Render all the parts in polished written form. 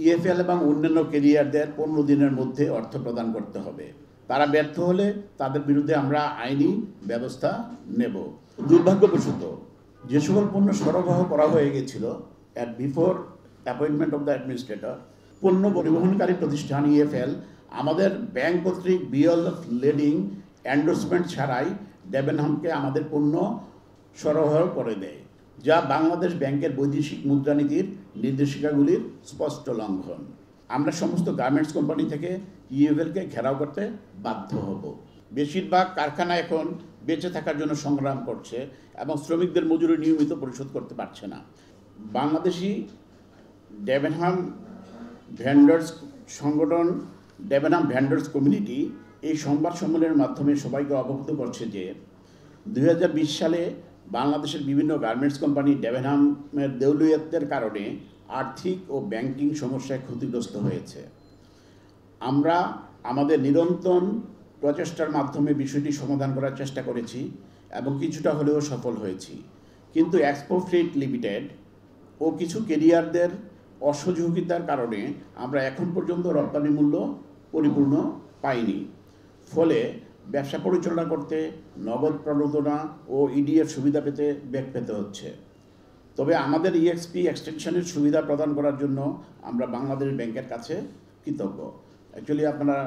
EFL এবং অন্যান্য ক্যারিয়ারদের 15 দিনের মধ্যে অর্থ প্রদান করতে হবে। তারা ব্যর্থ হলে তাদের বিরুদ্ধে আমরা আইনি ব্যবস্থা নেব। দুর্ভাগ্যবশত যে সকল পণ্য সরবরাহ করা হয়ে গেছিল at before appointment of the administrator, পণ্য পরিবহনকারী প্রতিষ্ঠান ইএফএল আমাদের ব্যাংক কর্তৃক বিল অফ লেডিং এন্ডোর্সমেন্ট ছাড়াই ডেবেনহামকে আমাদের পণ্য সরবরাহ করে দেয়, যা বাংলাদেশ ব্যাংকের বৈদেশিক মুদ্রানীতির নির্দেশিকাগুলির স্পষ্ট লঙ্ঘন। আমরা সমস্ত গার্মেন্টস কোম্পানি থেকে ইএফএলকে ঘেরাও করতে বাধ্য হব। বেশিরভাগ কারখানা এখন বেঁচে থাকার জন্য সংগ্রাম করছে এবং শ্রমিকদের মজুরি নিয়মিত পরিশোধ করতে পারছে না। বাংলাদেশি ডেবেনহাম ভেন্ডার্স সংগঠন ডেবেনহাম ভেন্ডার্স কমিউনিটি এই সংবাদ সম্মেলনের মাধ্যমে সবাইকে অবগত করছে যে 2020 সালে বাংলাদেশের বিভিন্ন গার্মেন্টস কোম্পানি ডেবেনহামের দেউলিয়তের কারণে আর্থিক ও ব্যাংকিং সমস্যায় ক্ষতিগ্রস্ত হয়েছে। আমরা আমাদের নিরন্তর প্রচেষ্টার মাধ্যমে বিষয়টি সমাধান করার চেষ্টা করেছি এবং কিছুটা হলেও সফল হয়েছি, কিন্তু এক্সপো ফ্রেট লিমিটেড ও কিছু ক্যারিয়ারদের অসহযোগিতার কারণে আমরা এখন পর্যন্ত রপ্তানি মূল্য পরিপূর্ণ পাইনি। ফলে ব্যবসা পরিচালনা করতে নগদ প্রণোদনা ও ইডিএফ সুবিধা পেতে বেগ পেতে হচ্ছে। তবে আমাদের ইএক্সপি এক্সটেনশনের সুবিধা প্রদান করার জন্য আমরা বাংলাদেশ ব্যাংকের কাছে কৃতজ্ঞ। অ্যাকচুয়ালি আপনারা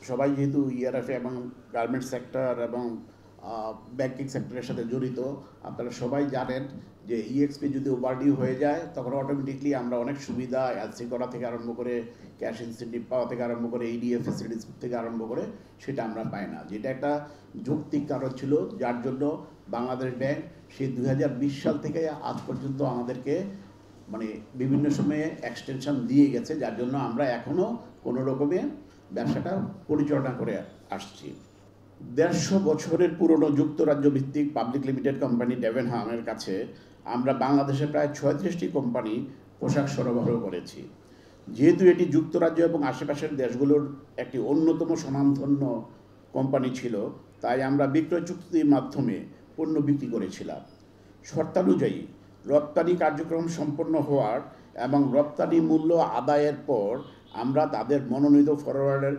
সবাই যেহেতু ইআরএফ এবং গার্মেন্টস সেক্টর এবং ব্যাংকিং সেক্টরের সাথে জড়িত, আপনারা সবাই জানেন যে ইএক্সপি যদি ওভারডিউ হয়ে যায় তখন অটোমেটিকলি আমরা অনেক সুবিধা এলসি করা থেকে আরম্ভ করে ক্যাশ ইনসেন্টিভ পাওয়া থেকে আরম্ভ করে ইডিএফ ফেসিলিটিস থেকে আরম্ভ করে সেটা আমরা পাই না, যেটা একটা যৌক্তিক কারণ ছিল, যার জন্য বাংলাদেশ ব্যাংক সেই 2020 সাল থেকে আজ পর্যন্ত আমাদেরকে বিভিন্ন সময়ে এক্সটেনশন দিয়ে গেছে, যার জন্য আমরা এখনও কোনো রকমে ব্যবসাটা পরিচালনা করে আসছি। 150 বছরের পুরনো যুক্তরাজ্য ভিত্তিক পাবলিক লিমিটেড কোম্পানি ডেবেনহামের কাছে আমরা বাংলাদেশে প্রায় 36টি কোম্পানি পোশাক সরবরাহ করেছি। যেহেতু এটি যুক্তরাজ্য এবং আশেপাশের দেশগুলোর একটি অন্যতম স্বনামধন্য কোম্পানি ছিল, তাই আমরা বিক্রয় চুক্তির মাধ্যমে পণ্য বিক্রি করেছিলাম। শর্তানুযায়ী রপ্তানি কার্যক্রম সম্পন্ন হওয়ার এবং রপ্তানি মূল্য আদায়ের পর আমরা তাদের মনোনীত ফরওয়ার্ডার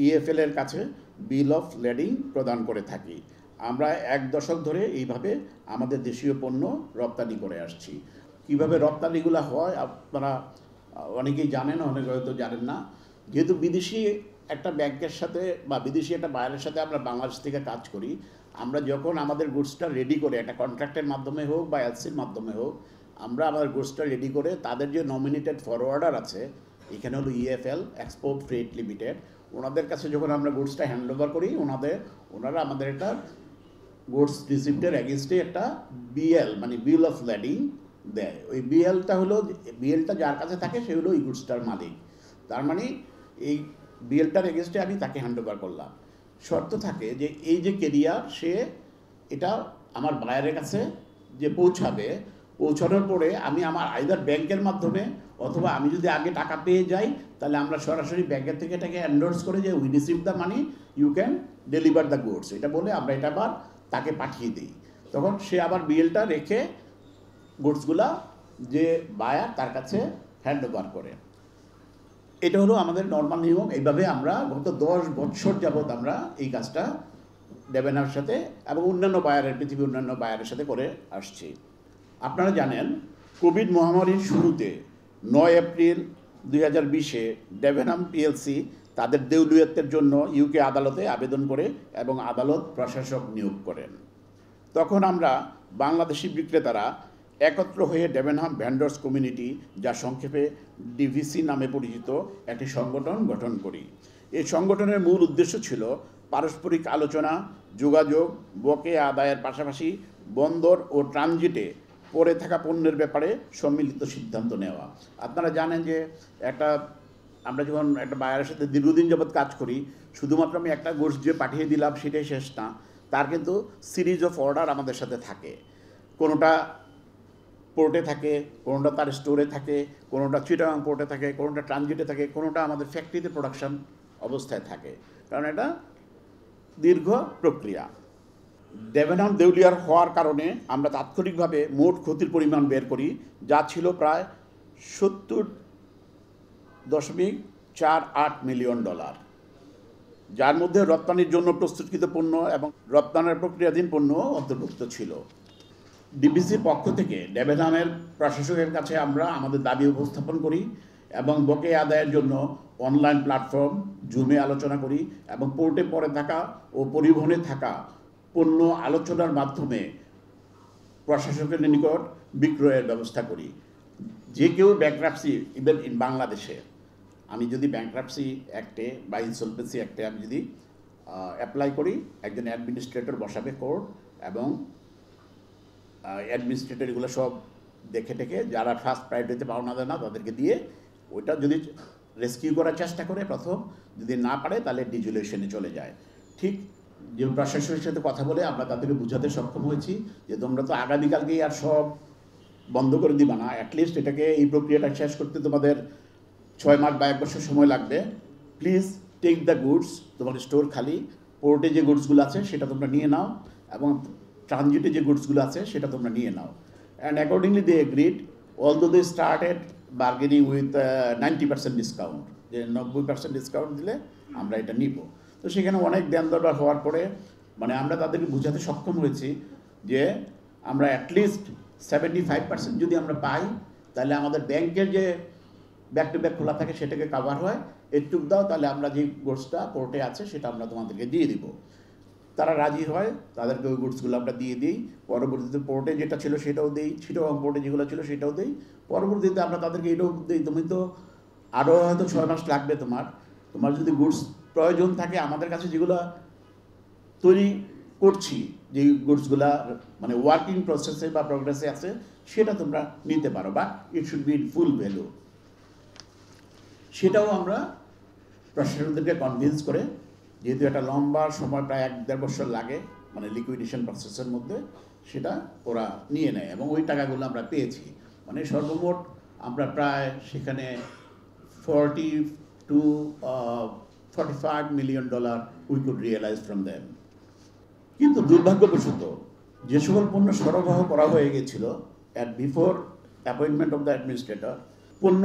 ইএফএলের কাছে বিল অফ লেডিং প্রদান করে থাকি। আমরা 1 দশক ধরে এইভাবে আমাদের দেশীয় পণ্য রপ্তানি করে আসছি। কিভাবে রপ্তানিগুলো হয় আপনারা অনেকেই জানেন, অনেকে হয়তো জানেন না। যেহেতু বিদেশি একটা ব্যাংকের সাথে বা বিদেশি একটা বায়ারের সাথে আমরা বাংলাদেশ থেকে কাজ করি, আমরা যখন আমাদের গুডসটা রেডি করে একটা কন্ট্রাক্টের মাধ্যমে হোক বা এলসির মাধ্যমে হোক, আমরা আমাদের গুডসটা রেডি করে তাদের যে নমিনেটেড ফরওয়ার্ডার আছে, এখানে হলো ইএফএল এক্সপো ফ্রেট লিমিটেড, ওনাদের কাছে যখন আমরা গুডসটা হ্যান্ড ওভার করি, ওনারা আমাদের একটা গুডস রিসিপ্টের এগেনস্টে একটা বিএল বিল অফ লেডিং দেয়। ওই বিএলটা যার কাছে থাকে সে হলো এই গুডসটার মালিক। তার এই বিএলটার এগেনস্টে আমি তাকে হ্যান্ড ওভার করলাম। শর্ত থাকে যে এই যে ক্যারিয়ার সে এটা আমার বায়ারের কাছে যে পৌঁছানোর পরে আমি আমার আইদার ব্যাংকের মাধ্যমে অথবা আমি যদি আগে টাকা পেয়ে যাই তাহলে আমরা সরাসরি ব্যাংকের থেকে এটাকে এন্ডোর্স করে যে we receive the money, you can deliver the goods, এটা বলে আমরা এটা আবার তাকে পাঠিয়ে দিই। তখন সে আবার বিএলটা রেখে গুডসগুলা যে বায়ার তার কাছে হ্যান্ড ওভার করে। এটা হলো আমাদের নর্মাল নিয়ম। এইভাবে আমরা গত 10 বছর যাবৎ আমরা এই কাজটা ডেবেনহামের সাথে এবং পৃথিবীর অন্যান্য বায়ারের সাথে করে আসছি। আপনারা জানেন কোভিড মহামারীর শুরুতে 9 এপ্রিল 2020-এ ডেবেনহাম পিএলসি তাদের দেউলিয়তের জন্য ইউকে আদালতে আবেদন করে এবং আদালত প্রশাসক নিয়োগ করেন। তখন আমরা বাংলাদেশি বিক্রেতারা একত্র হয়ে ডেবেনহাম ভেন্ডার্স কমিউনিটি, যা সংক্ষেপে ডিভিসি নামে পরিচিত, একটি সংগঠন গঠন করি। এই সংগঠনের মূল উদ্দেশ্য ছিল পারস্পরিক আলোচনা, যোগাযোগ, বকেয়া আদায়ের পাশাপাশি বন্দর ও ট্রানজিটে পড়ে থাকা পণ্যের ব্যাপারে সম্মিলিত সিদ্ধান্ত নেওয়া। আপনারা জানেন যে আমরা যখন একটা বায়ারের সাথে দীর্ঘদিন যাবৎ কাজ করি, শুধুমাত্র আমি একটা গুডস যে পাঠিয়ে দিলাম সেটাই শেষ না, তার কিন্তু সিরিজ অফ অর্ডার আমাদের সাথে থাকে। কোনোটা পোর্টে থাকে, কোনোটা তার স্টোরে থাকে, কোনোটা চিটাগাং পোর্টে থাকে, কোনোটা ট্রানজিটে থাকে, কোনোটা আমাদের ফ্যাক্টরিতে প্রোডাকশন অবস্থায় থাকে, কারণ এটা দীর্ঘ প্রক্রিয়া। ডেবেনহাম দেউলিয়ার হওয়ার কারণে আমরা তাৎক্ষণিকভাবে মোট ক্ষতির পরিমাণ বের করি, যা ছিল প্রায় 70 $7.48 মিলিয়ন, যার মধ্যে রপ্তানির জন্য প্রস্তুতকৃত পণ্য এবং রপ্তানির প্রক্রিয়াধীন পণ্য অন্তর্ভুক্ত ছিল। ডিবিসির পক্ষ থেকে ডেভেনহামের প্রশাসকের কাছে আমরা আমাদের দাবি উপস্থাপন করি এবং বকেয়া আদায়ের জন্য অনলাইন প্ল্যাটফর্ম জুমে আলোচনা করি এবং পোর্টে পড়ে থাকা ও পরিবহনে থাকা পণ্য আলোচনার মাধ্যমে প্রশাসকের নিকট বিক্রয়ের ব্যবস্থা করি। যে কেউ ব্যাংক্রাপসি, ইভেন ইন বাংলাদেশে আমি যদি ব্যাংক্রাপসি অ্যাক্টে বা ইনসলভেন্সি অ্যাক্টে আমি যদি অ্যাপ্লাই করি, একজন অ্যাডমিনিস্ট্রেটর বসাবে কোর্ট এবং অ্যাডমিনিস্ট্রেটর এগুলো সব দেখে টেকে যারা ফার্স্ট প্রায়োরিটিতে পাওনা দেয় না তাদেরকে দিয়ে ওইটা যদি রেস্কিউ করার চেষ্টা করে প্রথম, যদি না পারে তাহলে ডিজুলেশনে চলে যায়। ঠিক যে প্রশাসনের সাথে কথা বলে আমরা তাদেরকে বোঝাতে সক্ষম হয়েছি যে তোমরা তো আগামীকালকেই আর সব বন্ধ করে দিবা না, অ্যাটলিস্ট এটাকে এই প্রক্রিয়াটা শেষ করতে তোমাদের 6 মাস বা 1 বছর সময় লাগবে। প্লিজ টেক দ্য গুডস, তোমার স্টোর খালি, পোর্টে যে গুডসগুলো আছে সেটা তোমরা নিয়ে নাও এবং ট্রানজিটে যে গুডসগুলো আছে সেটা তোমরা নিয়ে নাও। And accordingly they agreed, although they started bargaining with 90% discount, যে 90% ডিসকাউন্ট দিলে আমরা এটা নিব। তো সেখানে অনেক দেন দরবার হওয়ার পরে মানে আমরা তাদেরকে বোঝাতে সক্ষম হয়েছি যে আমরা অ্যাটলিস্ট 75% যদি আমরা পাই তাহলে আমাদের ব্যাংকের যে ব্যাক টু ব্যাক খোলা থাকে সেটাকে কাভার হয়, একটুক দাও তাহলে আমরা যে গুডসটা পোর্টে আছে সেটা আমরা তোমাদেরকে দিয়ে দিব। তারা রাজি হয়, তাদেরকে ওই গুডসগুলো আমরা দিয়ে দিই। পরবর্তীতে পোর্টে যেটা ছিল সেটাও দিই, চিটাগং পোর্টে যেগুলো ছিল সেটাও দিই। পরবর্তীতে আমরা তাদেরকে এটাও দিই, তুমি তো আরও হয়তো 6 মাস লাগবে তোমার যদি গুডস প্রয়োজন থাকে আমাদের কাছে যেগুলো তৈরি করছি, যে গুডসগুলা মানে ওয়ার্কিং প্রসেসে বা প্রোগ্রেসে আছে সেটা তোমরা নিতে পারো, বা it should be in full value. সেটাও আমরা প্রশাসনদেরকে কনভিন্স করে, যেহেতু একটা লম্বা সময় প্রায় 1-1.5 বছর লাগে মানে লিকুইডেশন প্রসেসের মধ্যে, সেটা ওরা নিয়ে নেয় এবং ওই টাকাগুলো আমরা পেয়েছি। মানে সর্বমোট আমরা প্রায় সেখানে $40 to $45 million we could realise from them. কিন্তু দুর্ভাগ্যবশত যে সকল পণ্য সরবরাহ করা হয়ে গেছিল at before appointment of the administrator, পণ্য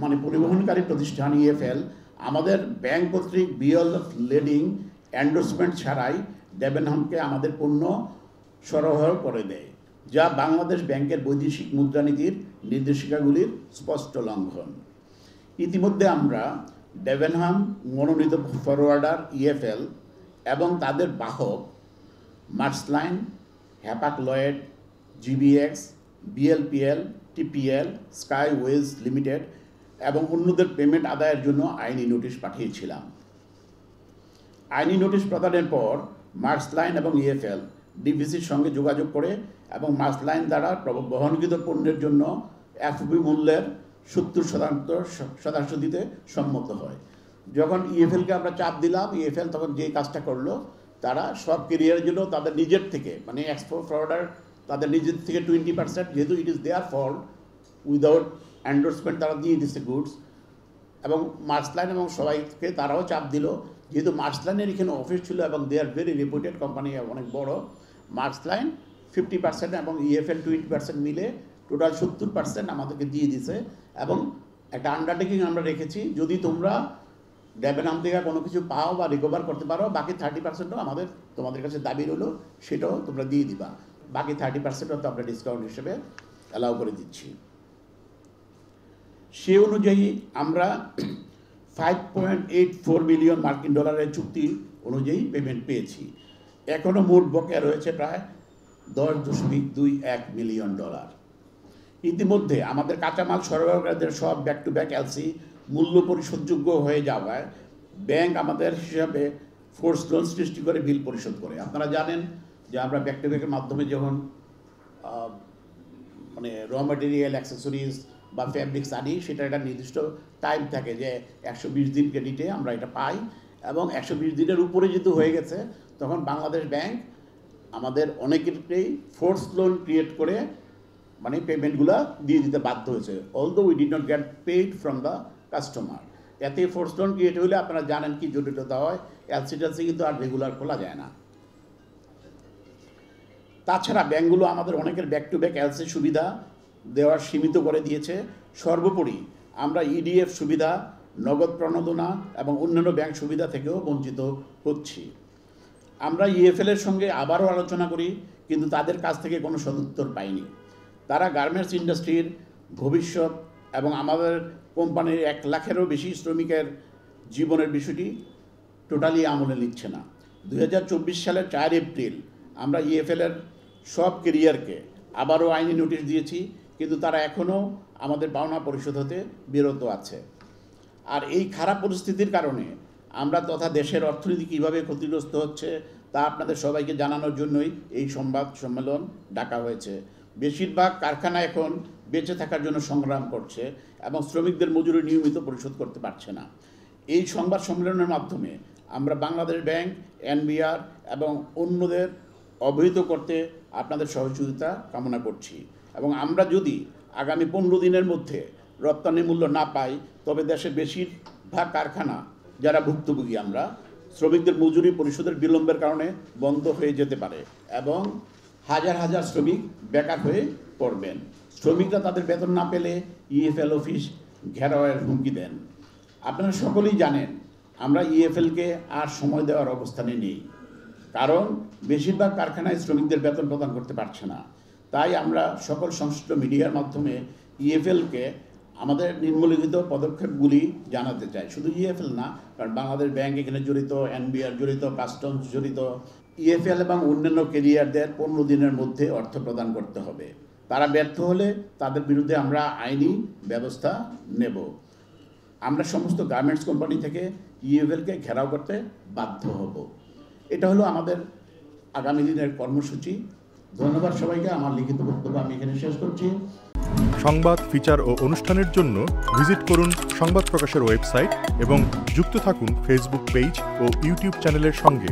মানে পরিবহনকারী প্রতিষ্ঠান ইএফএল আমাদের ব্যাংক কর্তৃক বিল অফ লেডিং এন্ডোর্সমেন্ট ছাড়াই ডেভেনহামকে আমাদের পণ্য সরবরাহ করে দেয়, যা বাংলাদেশ ব্যাংকের বৈদেশিক মুদ্রানীতির নির্দেশিকাগুলির স্পষ্ট লঙ্ঘন। ইতিমধ্যে আমরা ডেভেনহাম মনোনীত ফরওয়ার্ডার ইএফএল এবং তাদের বাহক মার্সলাইন, হ্যাপাক লয়েড, জিবিএক্স, বিএলপিএল, টিপিএল, স্কাইওয়েজ লিমিটেড এবং অন্যদের পেমেন্ট আদায়ের জন্য আইনি নোটিশ পাঠিয়েছিলাম। আইনি নোটিশ প্রদানের পর মার্সলাইন এবং ইএফএল ডিভিসির সঙ্গে যোগাযোগ করে এবং মার্সলাইন দ্বারা বহনকৃত পণ্যের জন্য এফবি মূল্যের 70% দিতে সম্মত হয়। যখন ইএফএলকে আমরা চাপ দিলাম, ইএফএল তখন যে কাজটা করলো, তারা সব কেরিয়ারের জন্য তাদের নিজের থেকে মানে এক্সপোর্ট ফরওয়ার্ডার তাদের নিজের থেকে 20%, যেহেতু it is their fault, without endorsement তারা দিয়ে দিচ্ছে গুডস। এবং মার্সলাইন এবং সবাইকে তারাও চাপ দিল, যেহেতু মার্সলাইনের এখানে অফিস ছিল এবং দে আর ভেরি রেপুটেড কোম্পানি, অনেক বড়। মার্সলাইন 50% এবং ইএফএল 20% মিলে টোটাল 70% আমাদেরকে দিয়ে দিছে এবং একটা আন্ডারটেকিং আমরা রেখেছি, যদি তোমরা ডেভেনহাম থেকে কোনো কিছু পাও বা রিকভার করতে পারো, বাকি 30%ও তোমাদের কাছে দাবি রইল, সেটাও তোমরা দিয়ে দিবা। বাকি 30%ও তো আমরা ডিসকাউন্ট হিসেবে অ্যালাউ করে দিচ্ছি। সে অনুযায়ী আমরা $5.84 মিলিয়ন চুক্তি অনুযায়ী পেমেন্ট পেয়েছি। এখনও মোট বকেয়া রয়েছে প্রায় $10.21 মিলিয়ন। ইতিমধ্যে আমাদের কাঁচামাল সরবরাহকারীদের সব ব্যাক টু ব্যাক এলসি মূল্য পরিশোধযোগ্য হয়ে যাওয়ায় ব্যাংক আমাদের হিসাবে ফোর্স লোন সৃষ্টি করে বিল পরিশোধ করে। আপনারা জানেন যে আমরা ব্যাক টু ব্যাকের মাধ্যমে যখন মানে র ম্যাটেরিয়াল, অ্যাক্সেসরিজ বা ফ্যাব্রিক্স আনি, সেটা একটা নির্দিষ্ট টাইম থাকে যে 120 দিন ক্রেডিটে আমরা এটা পাই, এবং 120 দিনের উপরে যেহেতু হয়ে গেছে তখন বাংলাদেশ ব্যাংক আমাদের অনেকেরকেই ফোর্স লোন ক্রিয়েট করে মানে পেমেন্টগুলো দিয়ে দিতে বাধ্য হয়েছে, although we did not get paid from the customer. এতে ফোর্স লোন ক্রিয়েট হলে আপনারা জানেন কি জটিলতা হয়, এলসি কিন্তু আর রেগুলার খোলা যায় না। তাছাড়া ব্যাংকগুলো আমাদের অনেকের ব্যাক টু ব্যাক এলসি সুবিধা দেওয়ার সীমিত করে দিয়েছে। সর্বোপরি আমরা ইডিএফ সুবিধা, নগদ প্রণোদনা এবং অন্যান্য ব্যাংক সুবিধা থেকেও বঞ্চিত হচ্ছি। আমরা ইএফএলের সঙ্গে আবারও আলোচনা করি, কিন্তু তাদের কাছ থেকে কোনো সদুত্তর পাইনি। তারা গার্মেন্টস ইন্ডাস্ট্রির ভবিষ্যৎ এবং আমাদের কোম্পানির 1 লাখেরও বেশি শ্রমিকের জীবনের বিষয়টি টোটালি আমলে নিচ্ছে না। 2024 সালের 4 এপ্রিল আমরা ইএফএলের সব ক্যারিয়ারকে আবারও আইনি নোটিশ দিয়েছি, কিন্তু তারা এখনও আমাদের পাওনা পরিশোধ হতে বিরত আছে। আর এই খারাপ পরিস্থিতির কারণে আমরা তথা দেশের অর্থনীতি কীভাবে ক্ষতিগ্রস্ত হচ্ছে তা আপনাদের সবাইকে জানানোর জন্যই এই সংবাদ সম্মেলন ডাকা হয়েছে। বেশিরভাগ কারখানা এখন বেঁচে থাকার জন্য সংগ্রাম করছে এবং শ্রমিকদের মজুরি নিয়মিত পরিশোধ করতে পারছে না। এই সংবাদ সম্মেলনের মাধ্যমে আমরা বাংলাদেশ ব্যাংক, এনবিআর এবং অন্যদের অবহিত করতে আপনাদের সহযোগিতা কামনা করছি। এবং আমরা যদি আগামী 15 দিনের মধ্যে রপ্তানি মূল্য না পাই, তবে দেশের বেশিরভাগ কারখানা যারা ভুক্তভোগী আমরা শ্রমিকদের মজুরি পরিশোধের বিলম্বের কারণে বন্ধ হয়ে যেতে পারে এবং হাজার হাজার শ্রমিক বেকার হয়ে পড়বেন। শ্রমিকরা তাদের বেতন না পেলে ইএফএল অফিস ঘেরাওয়ের হুমকি দেন। আপনারা সকলেই জানেন আমরা ইএফএলকে আর সময় দেওয়ার অবস্থানে নেই, কারণ বেশিরভাগ কারখানায় শ্রমিকদের বেতন প্রদান করতে পারছে না। তাই আমরা সকল সংশ্লিষ্ট মিডিয়ার মাধ্যমে ইএফএলকে আমাদের নিম্নলিখিত পদক্ষেপগুলি জানাতে চাই। শুধু ইএফএল না, কারণ বাংলাদেশ ব্যাংক এখানে জড়িত, এনবিআর জড়িত, কাস্টমস জড়িত। ইএফএল এবং অন্যান্য ক্যারিয়ারদের 15 দিনের মধ্যে অর্থ প্রদান করতে হবে। তারা ব্যর্থ হলে তাদের বিরুদ্ধে আমরা আইনি ব্যবস্থা নেব। আমরা সমস্ত গার্মেন্টস কোম্পানি থেকে ইএফএলকে ঘেরাও করতে বাধ্য হব। এটা হলো আমাদের আগামী দিনের কর্মসূচি। ধন্যবাদ সবাইকে। আমার লিখিত বক্তব্য আমি এখানে শেষ করছি। সংবাদ, ফিচার ও অনুষ্ঠানের জন্য ভিজিট করুন সংবাদ প্রকাশের ওয়েবসাইট এবং যুক্ত থাকুন ফেসবুক পেজ ও ইউটিউব চ্যানেলের সঙ্গে।